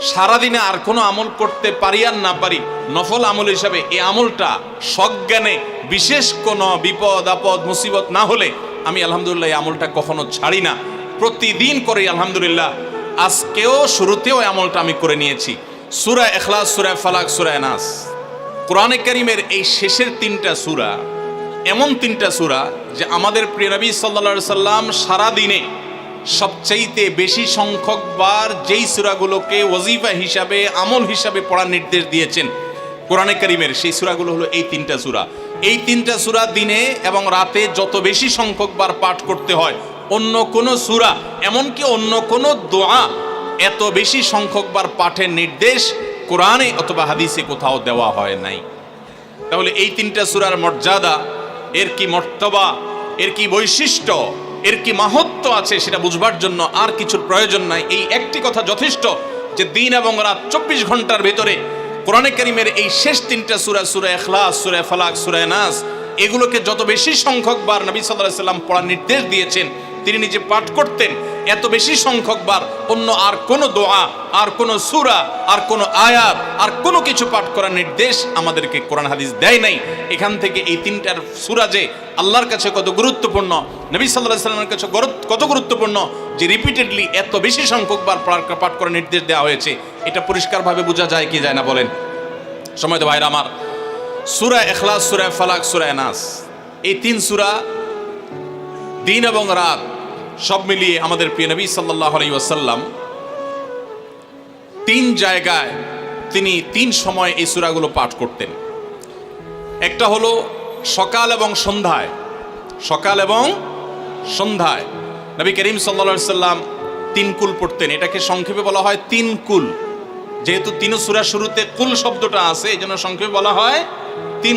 সারাদিনে আর কোনো আমল করতে পারি আর না পারি, নফল আমল হিসাবে এই আমলটা সজ্ঞানে বিশেষ কোনো বিপদ আপদ মুসিবত না হলে আমি আলহামদুলিল্লাহ এই আমলটা কখনো ছাড়ি না, প্রতিদিন করি আলহামদুলিল্লাহ। আজকেও শুরুতেও এই আমলটা আমি করে নিয়েছি। সূরা ইখলাস, সূরা ফালাক, সূরা নাস, কোরআনে কারীমের এই শেষের তিনটা সূরা এমন তিনটা সূরা যে আমাদের প্রিয় নবী সাল্লাল্লাহু আলাইহি সাল্লাম সারাদিনে সবচাইতে বেশি সংখ্যক বার যেই সূরাগুলোকে ওয়াজিফা হিসাবে আমল হিসাবে পড়ার নির্দেশ দিয়েছেন কোরআনে কারীমের, সেই সূরাগুলো হলো এই তিনটা সূরা। এই তিনটা সূরা দিনে এবং রাতে যত বেশি সংখ্যক বার পাঠ করতে হয়, অন্য কোনো সূরা এমনকি অন্য কোনো দোয়া এত বেশি সংখ্যক বার পাঠের নির্দেশ কোরআনে অথবা হাদিসে কোথাও দেওয়া হয় নাই। তাহলে এই তিনটা সূরার মর্যাদা, এর কি মর্তবা, এর কি বৈশিষ্ট্য, এর কি মাহাত্ম্য আছে সেটা বুঝবার জন্য আর কিছুর প্রয়োজন নাই। এই একটি কথা যথেষ্ট যে দিন এবং রাত 24 ঘন্টার ভেতরে কোরআনে কারীমের এই শেষ তিনটা সূরা, সূরা ইখলাস, সূরা ফালাক, সূরা নাস, এগুলোকে যত বেশি সংখ্যক বার নবী সাল্লাল্লাহু আলাইহি সাল্লাম পড়ার নির্দেশ দিয়েছেন, তিনি নিজে পাঠ করতেন, এত বেশি সংখ্যক বার অন্য আর কোনো দোয়া, আর কোনো সূরা, আর কোনো আয়াত, আর কোনো কিছু পাঠ করার নির্দেশ আমাদেরকে কোরআন হাদিস দেয় নাই। এখান থেকে এই তিনটার সূরা যে আল্লাহর কাছে কত গুরুত্বপূর্ণ, নবী সাল্লাল্লাহু আলাইহি সাল্লামের কাছে কত গুরুত্বপূর্ণ যে রিপিটেডলি এত বেশি সংখ্যক বার পাঠ করার নির্দেশ দেওয়া হয়েছে, এটা পরিষ্কারভাবে বোঝা যায় কি যায় না বলেন? সময়ত ভাইরা আমার, সূরা ইখলাস, সূরা ফালাক, সূরা নাস, এই তিন সূরা দিন এবং রাত সব মিলিয়ে আমাদের প্রিয় নবী সাল্লাল্লাহু আলাইহি ওয়াসাল্লাম তিন জায়গায় তিনি তিন সময় এই সূরাগুলো পাঠ করতেন। একটা হলো সকাল এবং সন্ধ্যায়, সকাল এবং সন্ধ্যায় নবী করিম সাল্লাল্লাহু আলাইহি ওয়াসাল্লাম তিন কুল পড়তেন। এটাকে সংক্ষেপে বলা হয় তিন কুল, যেহেতু তিন সূরা শুরুতে কুল শব্দটা আছে এই জন্য সংক্ষেপে বলা হয় তিন